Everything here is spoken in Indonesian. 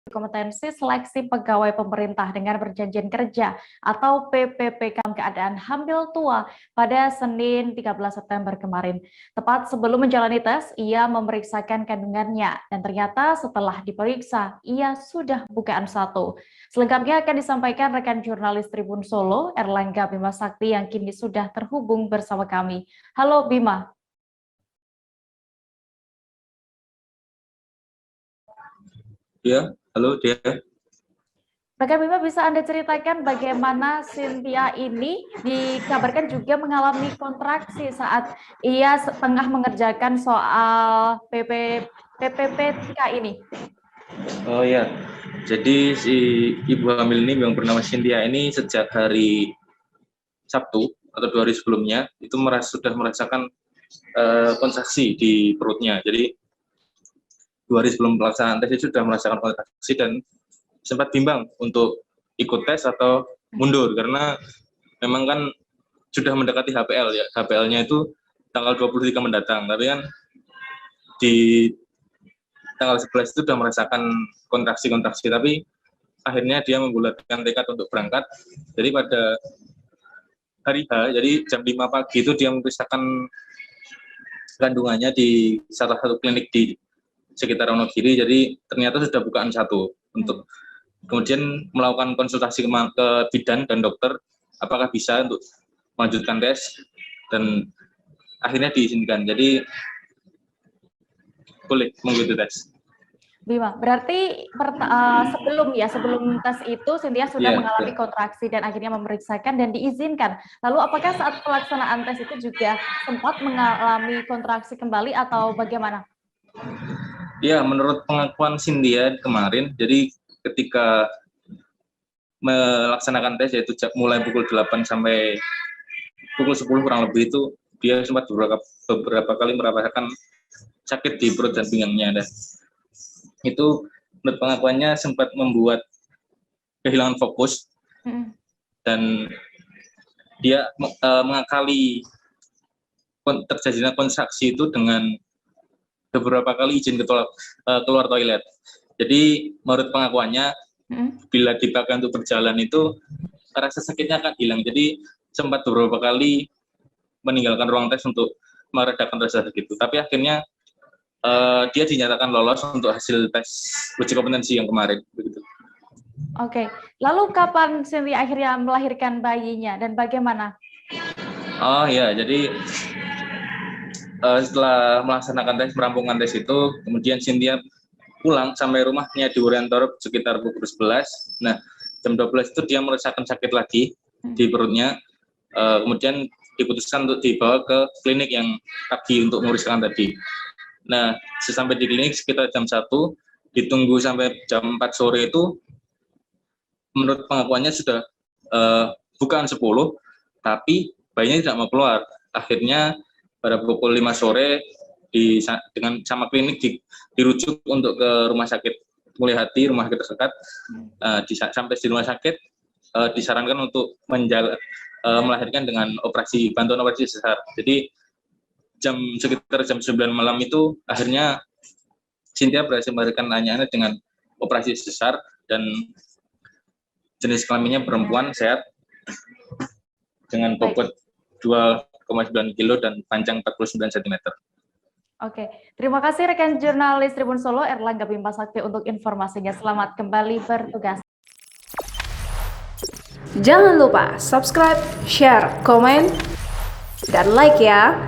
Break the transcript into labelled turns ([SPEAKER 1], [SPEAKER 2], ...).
[SPEAKER 1] kompetensi seleksi pegawai pemerintah dengan perjanjian kerja atau PPPK keadaan hamil tua pada Senin 13 September kemarin. Tepat sebelum menjalani tes, ia memeriksakan kandungannya dan ternyata setelah diperiksa, ia sudah bukaan 1. Selengkapnya akan disampaikan rekan jurnalis Tribun Solo, Erlangga Bima Sakti yang kini sudah terhubung bersama kami. Halo Bima.
[SPEAKER 2] Ya, halo Dia.
[SPEAKER 1] Rekan Bima, bisa Anda ceritakan bagaimana Cynthia ini dikabarkan juga mengalami kontraksi saat ia tengah mengerjakan soal PPPK ini?
[SPEAKER 2] Oh ya, jadi si ibu hamil ini yang bernama Cynthia ini sejak hari Sabtu atau 2 hari sebelumnya itu sudah merasakan kontraksi di perutnya. Jadi 2 hari sebelum pelaksanaan tes itu sudah merasakan kontraksi dan sempat bimbang untuk ikut tes atau mundur karena memang kan sudah mendekati HPL ya. HPL-nya itu tanggal 23 mendatang, tapi kan di tanggal 11 itu sudah merasakan kontraksi-kontraksi, tapi akhirnya dia membulatkan tekad untuk berangkat. Jadi pada hari H, jadi jam 5 pagi itu dia memeriksakan kandungannya di salah satu klinik di sekitar Wonogiri, jadi ternyata sudah bukaan 1 untuk kemudian melakukan konsultasi ke bidan dan dokter apakah bisa untuk melanjutkan tes dan akhirnya diizinkan, jadi boleh mengikuti tes.
[SPEAKER 1] Bima, berarti sebelum tes itu Cynthia sudah mengalami kontraksi dan akhirnya memeriksakan dan diizinkan. Lalu apakah saat pelaksanaan tes itu juga sempat mengalami kontraksi kembali atau bagaimana?
[SPEAKER 2] Ya, menurut pengakuan Cynthia kemarin, jadi ketika melaksanakan tes yaitu mulai pukul 8 sampai pukul 10 kurang lebih itu dia sempat beberapa kali merasakan sakit di perut dan pinggangnya, dan itu menurut pengakuannya sempat membuat kehilangan fokus dan dia mengakali terjadinya kontraksi itu dengan beberapa kali izin keluar toilet. Jadi menurut pengakuannya bila dipakai untuk berjalan itu rasa sakitnya akan hilang. Jadi sempat beberapa kali meninggalkan ruang tes untuk meredakan rasa sakit itu. Tapi akhirnya dia dinyatakan lolos untuk hasil tes uji kompetensi yang kemarin. Begitu.
[SPEAKER 1] Oke, lalu kapan Cynthia akhirnya melahirkan bayinya dan bagaimana?
[SPEAKER 2] Oh ya, jadi setelah melaksanakan tes, merampungkan tes itu, kemudian Cynthia pulang sampai rumahnya di Wurentorp sekitar pukul 11. Nah, jam 12 itu dia merasakan sakit lagi di perutnya. Kemudian diputuskan untuk dibawa ke klinik yang tadi untuk memeriksakan tadi. Nah, sesampai di klinik sekitar jam 1, ditunggu sampai jam 4 sore itu, menurut pengakuannya sudah bukaan 10, tapi bayinya tidak mau keluar. Akhirnya pada pukul 5 sore dengan sama klinik dirujuk untuk ke rumah sakit Mulia Hati, rumah sakit terdekat. Sampai di rumah sakit disarankan untuk melahirkan dengan bantuan operasi sesar. Jadi sekitar jam 9 malam itu akhirnya Cynthia berhasil melahirkan anaknya dengan operasi sesar dan jenis kelaminnya perempuan sehat dengan bobot 2,9 kilo dan panjang 49 cm.
[SPEAKER 1] Oke, terima kasih rekan jurnalis Tribun Solo Erlangga Bima Sakti untuk informasinya. Selamat kembali bertugas.
[SPEAKER 3] Jangan lupa subscribe, share, komen, dan like ya.